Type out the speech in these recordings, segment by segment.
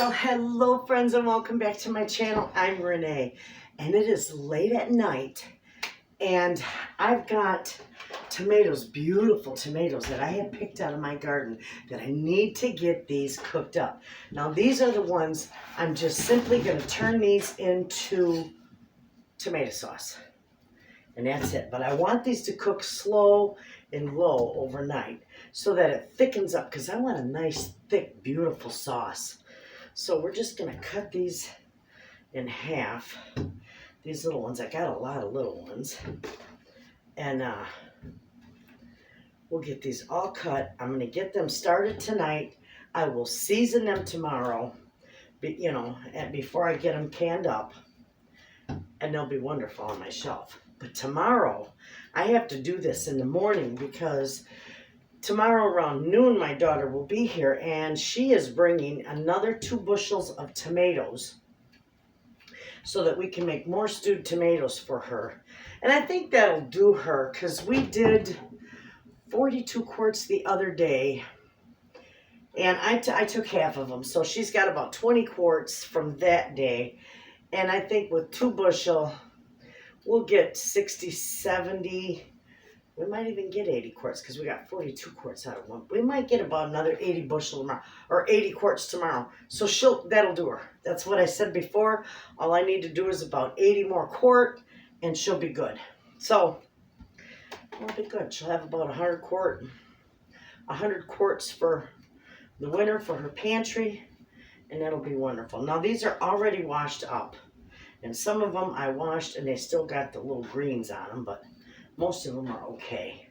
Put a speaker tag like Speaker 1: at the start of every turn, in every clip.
Speaker 1: Well, hello friends and welcome back to my channel. I'm Renee and it is late at night and I've got tomatoes, beautiful tomatoes that I have picked out of my garden that I need to get these cooked up. Now these are the ones I'm just simply going to turn these into tomato sauce and that's it. But I want these to cook slow and low overnight so that it thickens up because I want a nice thick beautiful sauce. So we're just going to cut these in half, these little ones. I got a lot of little ones. And we'll get these all cut. I'm going to get them started tonight. I will season them tomorrow, and before I get them canned up. And they'll be wonderful on my shelf. But tomorrow, I have to do this in the morning because tomorrow around noon, my daughter will be here and she is bringing another 2 bushels of tomatoes so that we can make more stewed tomatoes for her. And I think that'll do her because we did 42 quarts the other day and I took half of them. So she's got about 20 quarts from that day. And I think with 2 bushel, we'll get 60, 70, we might even get 80 quarts because we got 42 quarts out of one. We might get about another 80 bushel tomorrow or 80 quarts tomorrow. So that'll do her. That's what I said before. All I need to do is about 80 more quart and she'll be good. So it'll be good. She'll have about 100 quarts for the winter for her pantry and that'll be wonderful. Now these are already washed up and some of them I washed and they still got the little greens on them, but most of them are okay.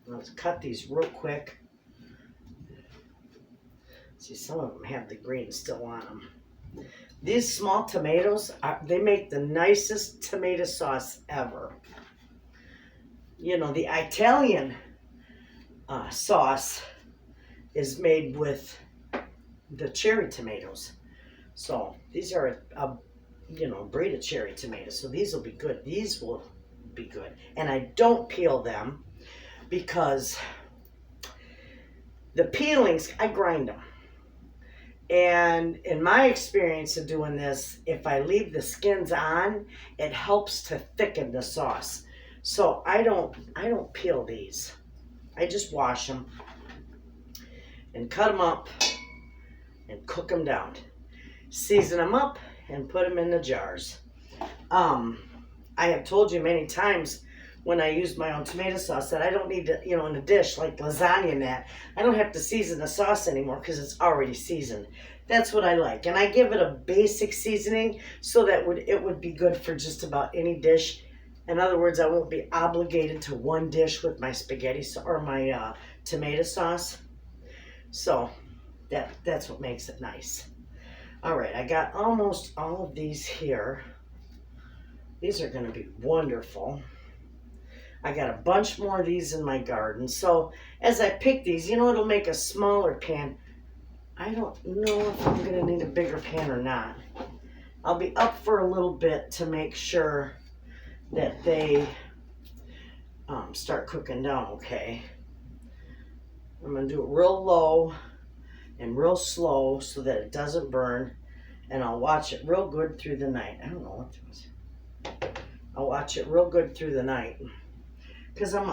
Speaker 1: Let's cut these real quick. See, some of them have the green still on them. These small tomatoes, they make the nicest tomato sauce ever. You know, the Italian sauce is made with the cherry tomatoes. So these are a breed of cherry tomatoes. So these will be good. These will be good. And I don't peel them because the peelings, I grind them. And in my experience of doing this, if I leave the skins on, it helps to thicken the sauce. So I don't peel these. I just wash them and cut them up and cook them down. Season them up and put them in the jars. I have told you many times when I use my own tomato sauce that I don't need to, in a dish like lasagna and that, I don't have to season the sauce anymore because it's already seasoned. That's what I like. And I give it a basic seasoning so that it would be good for just about any dish. In other words, I won't be obligated to one dish with my spaghetti or my tomato sauce. So that's what makes it nice. All right, I got almost all of these here. These are going to be wonderful. I got a bunch more of these in my garden. So as I pick these, it'll make a smaller pan. I don't know if I'm going to need a bigger pan or not. I'll be up for a little bit to make sure that they start cooking down okay. I'm going to do it real low and real slow so that it doesn't burn, and I'll watch it real good through the night. I don't know what it was. I'll watch it real good through the night because I'm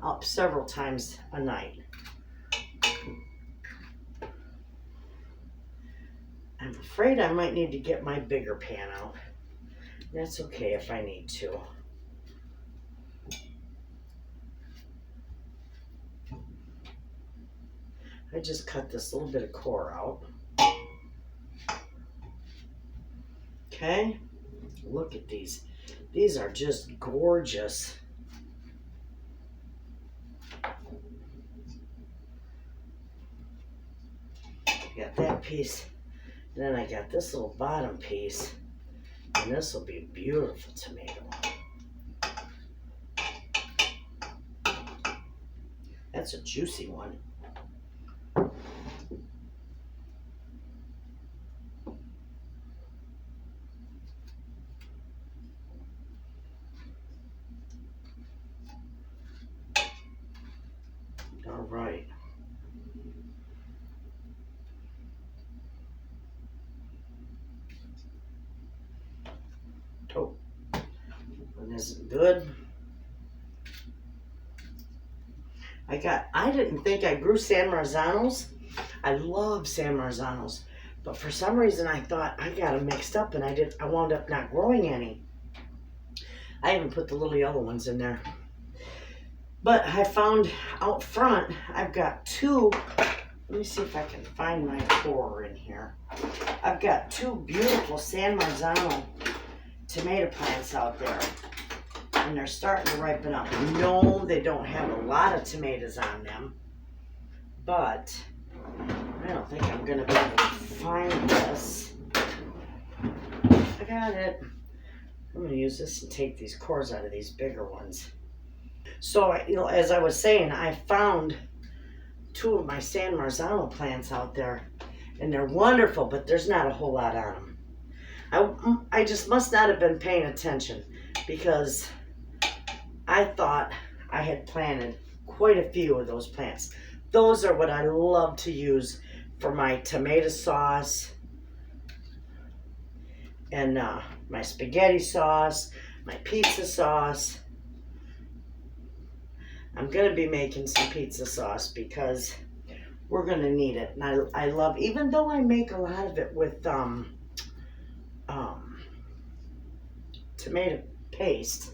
Speaker 1: up several times a night. I'm afraid I might need to get my bigger pan out. That's okay if I need to. I just cut this little bit of core out. Okay, look at these. These are just gorgeous. Got that piece. And then I got this little bottom piece. And this will be a beautiful tomato. That's a juicy one. All right. isn't good. I didn't think I grew San Marzanos. I love San Marzanos. But for some reason I thought I got them mixed up and I wound up not growing any. I even put the little yellow ones in there. But I found out front, I've got two, let me see if I can find my core in here. I've got two beautiful San Marzano tomato plants out there. And they're starting to ripen up. No, they don't have a lot of tomatoes on them. But I don't think I'm going to be able to find this. I got it. I'm going to use this and take these cores out of these bigger ones. So, you know, as I was saying, I found two of my San Marzano plants out there. And they're wonderful, but there's not a whole lot on them. I just must not have been paying attention because I thought I had planted quite a few of those plants. Those are what I love to use for my tomato sauce and my spaghetti sauce, my pizza sauce. I'm going to be making some pizza sauce because we're going to need it. And I love, even though I make a lot of it with tomato paste,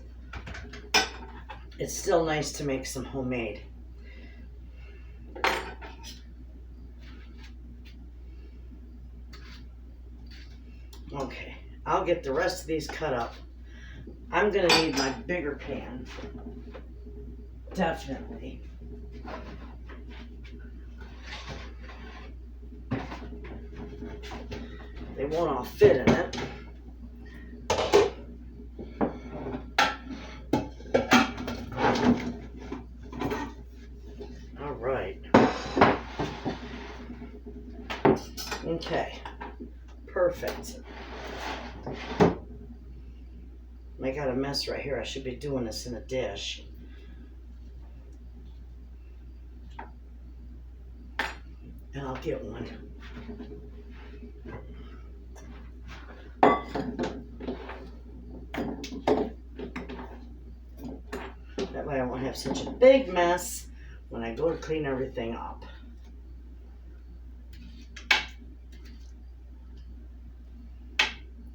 Speaker 1: it's still nice to make some homemade. Okay, I'll get the rest of these cut up. I'm going to need my bigger pan. Definitely. They won't all fit in it. All right. Okay. Perfect. I got a mess right here. I should be doing this in a dish. And I'll get one. That way I won't have such a big mess when I go to clean everything up.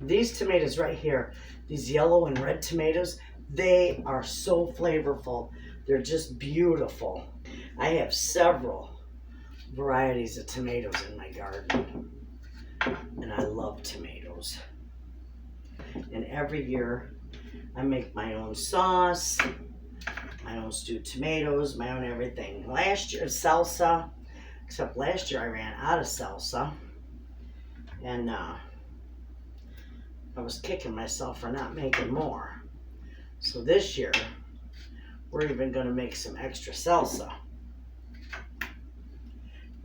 Speaker 1: These tomatoes right here, these yellow and red tomatoes, they are so flavorful. They're just beautiful. I have several varieties of tomatoes in my garden, and I love tomatoes. And every year I make my own sauce, my own stewed tomatoes, my own everything. Last year, salsa, except last year I ran out of salsa, and I was kicking myself for not making more. So this year, we're even going to make some extra salsa.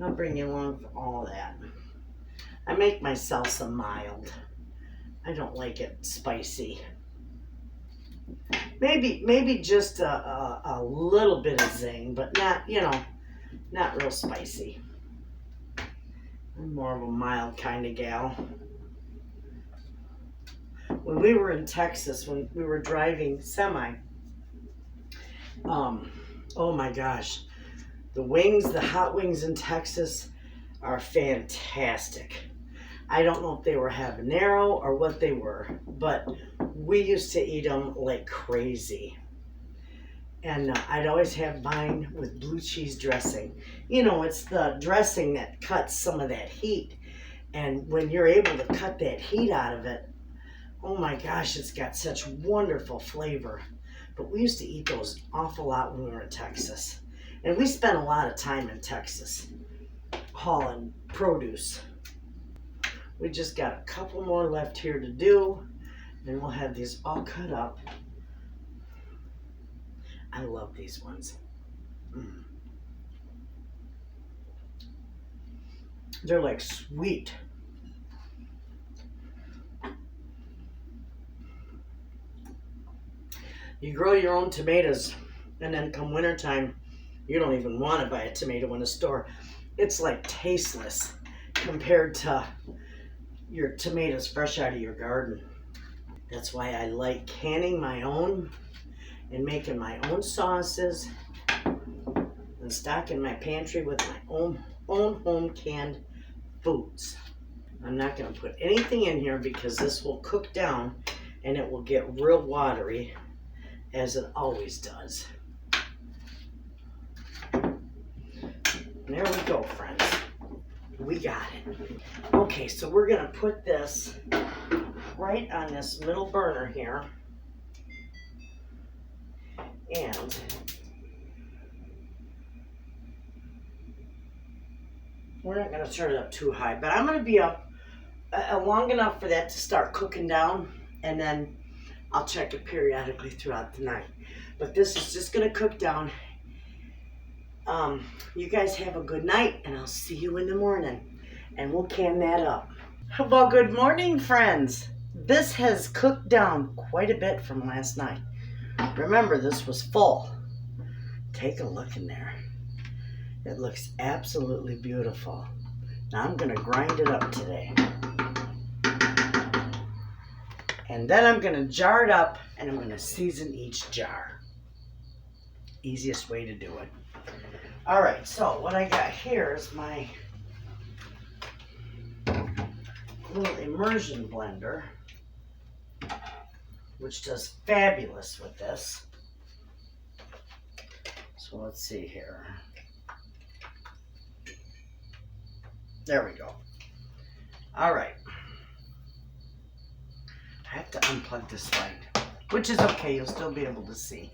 Speaker 1: I'll bring you along for all that. I make my salsa mild. I don't like it spicy. Maybe just a little bit of zing, but not, you know, not real spicy. I'm more of a mild kind of gal. When we were in Texas, when we were driving semi, oh my gosh, the hot wings in Texas are fantastic. I don't know if they were habanero or what they were, but we used to eat them like crazy. And I'd always have mine with blue cheese dressing. You know, it's the dressing that cuts some of that heat. And when you're able to cut that heat out of it, oh my gosh, it's got such wonderful flavor. But we used to eat those an awful lot when we were in Texas. And we spent a lot of time in Texas hauling produce. We just got a couple more left here to do, and we'll have these all cut up. I love these ones. They're like sweet. You grow your own tomatoes, and then come wintertime, you don't even want to buy a tomato in a store. It's like tasteless compared to your tomatoes fresh out of your garden. That's why I like canning my own and making my own sauces and stocking my pantry with my own home canned foods. I'm not going to put anything in here because this will cook down and it will get real watery, as it always does. There we go, friends. We got it. Okay, so we're going to put this right on this middle burner here. And we're not going to turn it up too high, but I'm going to be up long enough for that to start cooking down, and then I'll check it periodically throughout the night. But this is just going to cook down. You guys have a good night, and I'll see you in the morning, and we'll can that up. Well, good morning, friends. This has cooked down quite a bit from last night. Remember, this was full. Take a look in there. It looks absolutely beautiful. Now I'm going to grind it up today. And then I'm going to jar it up, and I'm going to season each jar. Easiest way to do it. All right, so what I got here is my little immersion blender, which does fabulous with this. So let's see here. There we go. All right. I have to unplug this light, which is okay. You'll still be able to see.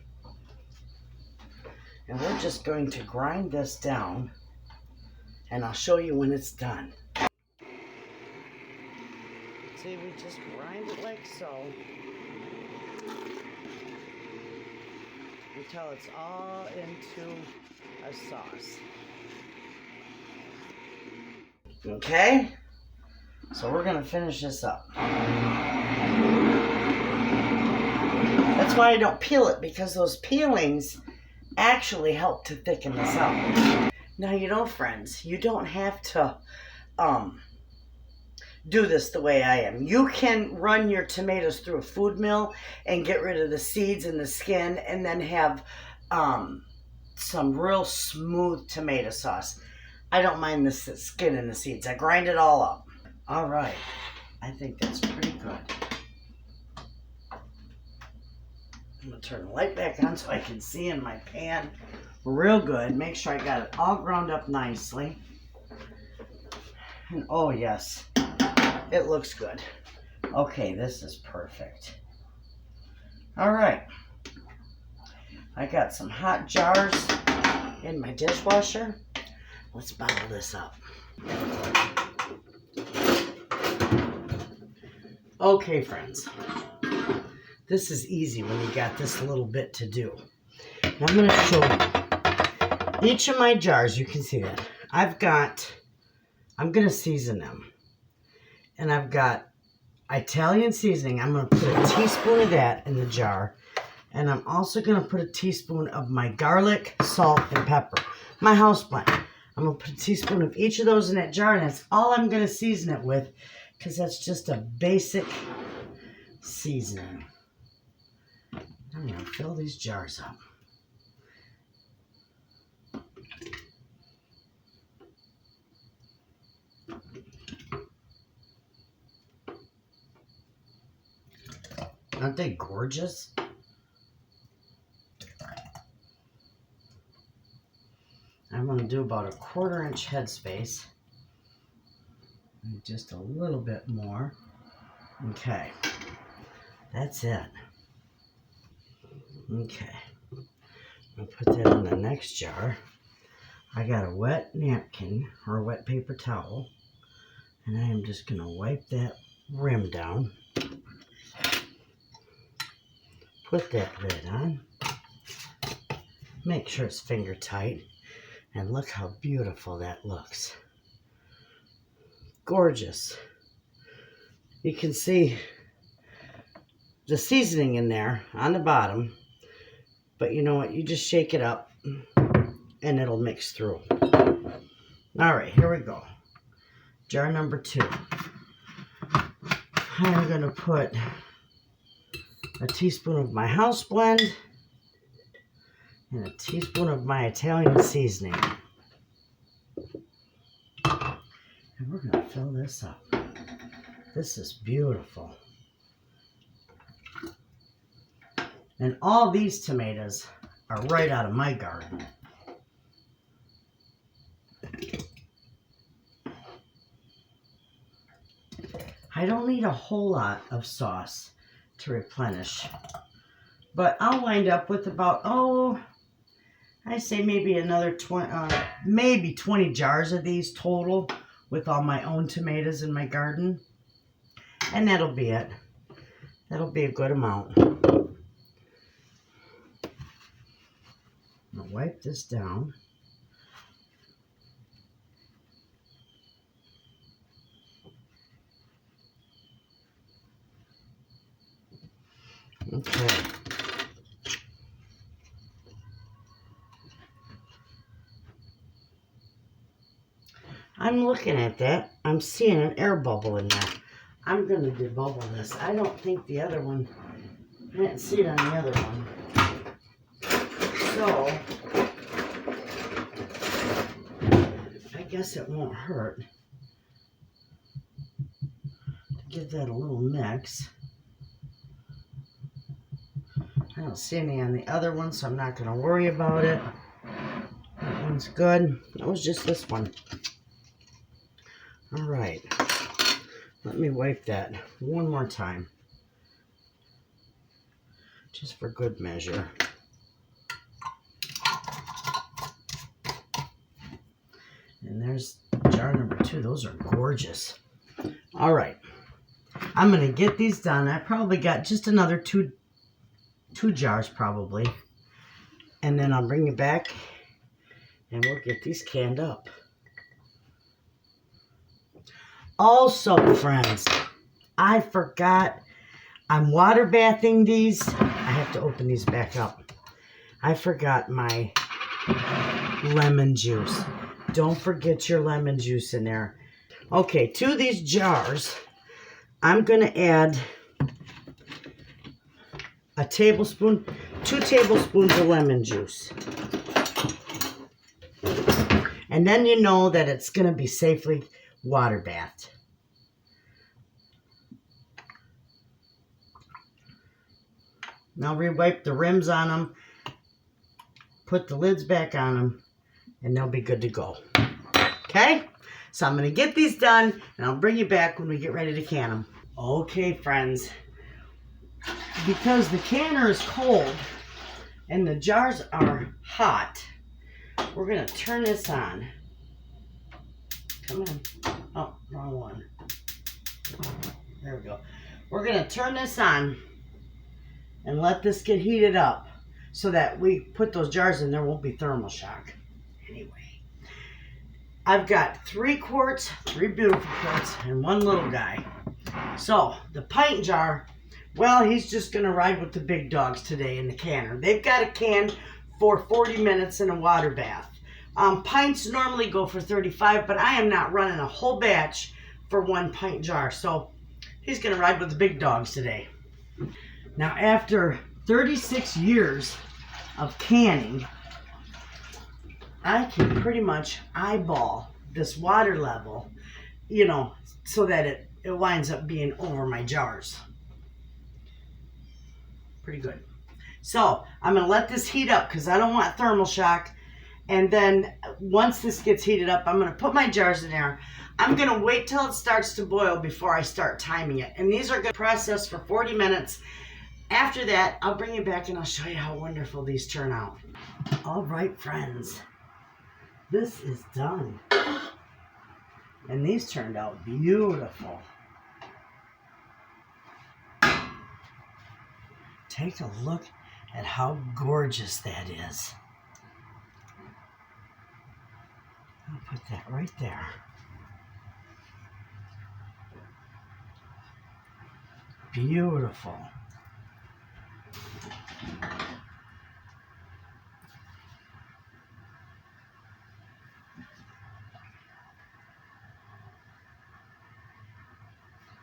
Speaker 1: And we're just going to grind this down, and I'll show you when it's done. See, we just grind it like so until it's all into a sauce. Okay? So we're going to finish this up. That's why I don't peel it, because those peelings actually help to thicken this up. Now, you know, friends, you don't have to do this the way I am. You can run your tomatoes through a food mill and get rid of the seeds and the skin, and then have some real smooth tomato sauce. I don't mind the skin and the seeds. I grind it all up. All right. I think that's pretty good. I'm going to turn the light back on so I can see in my pan real good. Make sure I got it all ground up nicely. And oh yes, it looks good. Okay, this is perfect. All right. I got some hot jars in my dishwasher. Let's bottle this up. Okay, friends. This is easy when you got this little bit to do. Now I'm going to show you. Each of my jars, you can see that. I'm going to season them. And I've got Italian seasoning. I'm going to put a teaspoon of that in the jar. And I'm also going to put a teaspoon of my garlic, salt, and pepper. My house blend. I'm going to put a teaspoon of each of those in that jar. And that's all I'm going to season it with, because that's just a basic seasoning. I'm going to fill these jars up. Aren't they gorgeous? I'm going to do about a 1/4 inch headspace. And just a little bit more. Okay. That's it. Okay. I'll put that on the next jar. I got a wet napkin or a wet paper towel. And I am just going to wipe that rim down. Put that lid on. Make sure it's finger tight. And look how beautiful that looks. Gorgeous. You can see the seasoning in there on the bottom. But you know what? You just shake it up and it'll mix through. All right, here we go. Jar number 2. I'm going to put a teaspoon of my house blend, and a teaspoon of my Italian seasoning. And we're going to fill this up. This is beautiful. And all these tomatoes are right out of my garden. I don't need a whole lot of sauce to replenish, but I'll wind up with about, I say maybe another 20 jars of these total with all my own tomatoes in my garden. And that'll be it. That'll be a good amount. I'll wipe this down. Okay. I'm looking at that. I'm seeing an air bubble in there. I'm going to debubble this. I don't think the other one, I didn't see it on the other one. So, I guess it won't hurt to give that a little mix. I don't see any on the other one, so I'm not going to worry about it. That one's good. That was just this one. All right. Let me wipe that one more time. Just for good measure. And there's jar number 2. Those are gorgeous. All right. I'm going to get these done. I probably got just another two jars probably. And then I'll bring you back and we'll get these canned up. Also, friends, I forgot, I'm water bathing these. I have to open these back up. I forgot my lemon juice. Don't forget your lemon juice in there. Okay, to these jars, I'm going to add a tablespoon, 2 tablespoons of lemon juice. And then you know that it's going to be safely water bathed. Now re-wipe the rims on them, put the lids back on them, and they'll be good to go. Okay? So I'm going to get these done, and I'll bring you back when we get ready to can them. Okay, friends. Because the canner is cold and the jars are hot, we're going to turn this on. Come on. Oh, wrong one. There we go. We're going to turn this on and let this get heated up so that we put those jars in, there won't be thermal shock. Anyway, I've got 3 quarts, 3 beautiful quarts, and 1 little guy. So the pint jar, well, he's just going to ride with the big dogs today in the canner. They've got a can for 40 minutes in a water bath. Pints normally go for 35, but I am not running a whole batch for 1 pint jar. So he's going to ride with the big dogs today. Now, after 36 years of canning, I can pretty much eyeball this water level, you know, so that it winds up being over my jars. Pretty good. So, I'm going to let this heat up because I don't want thermal shock. And then once this gets heated up, I'm going to put my jars in there. I'm going to wait till it starts to boil before I start timing it. And these are going to process for 40 minutes. After that, I'll bring you back and I'll show you how wonderful these turn out. All right, friends. This is done. And these turned out beautiful. Take a look at how gorgeous that is. I'll put that right there. Beautiful.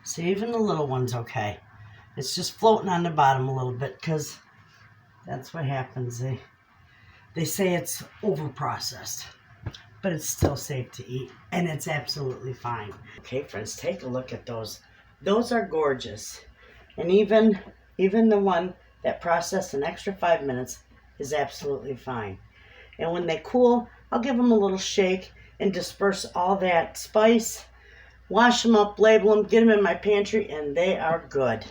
Speaker 1: See, even the little one's okay. It's just floating on the bottom a little bit because that's what happens. They say it's over-processed, but it's still safe to eat, and it's absolutely fine. Okay, friends, take a look at those. Those are gorgeous. And even the one that processed an extra 5 minutes is absolutely fine. And when they cool, I'll give them a little shake and disperse all that spice. Wash them up, label them, get them in my pantry, and they are good.